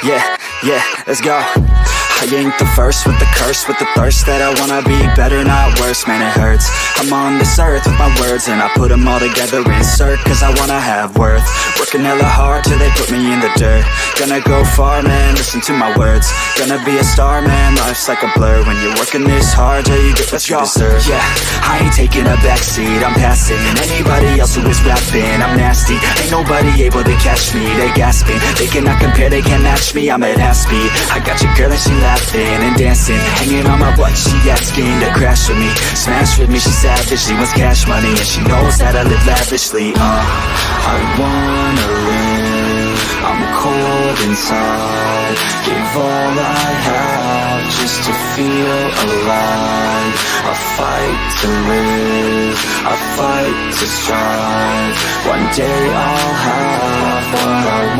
Yeah, let's go. I ain't the first with the curse, with the thirst that I wanna be better, not worse, man it hurts. I'm on this earth with my words and I put them all together, insert, cause I wanna have worth. Working hella hard till they put me in the dirt. Gonna go far, man, listen to my words. Gonna be a star, man, life's like a blur. When you're working this hard, yeah, you get what you deserve. Yeah, I ain't taking a backseat, I'm passing anybody else who is rapping. I'm nasty, ain't nobody able to catch me. They gasping, they cannot compare, they can't match me. I'm at half speed, I got your girl and she laughing and dancing, hanging on my butt, she asking to crash with me, smash with me, she savage, she wants cash money, and she knows that I live lavishly. I wanna live, I'm cold inside, give all I have just to feel alive. I fight to live, I fight to strive, one day I'll have what I want.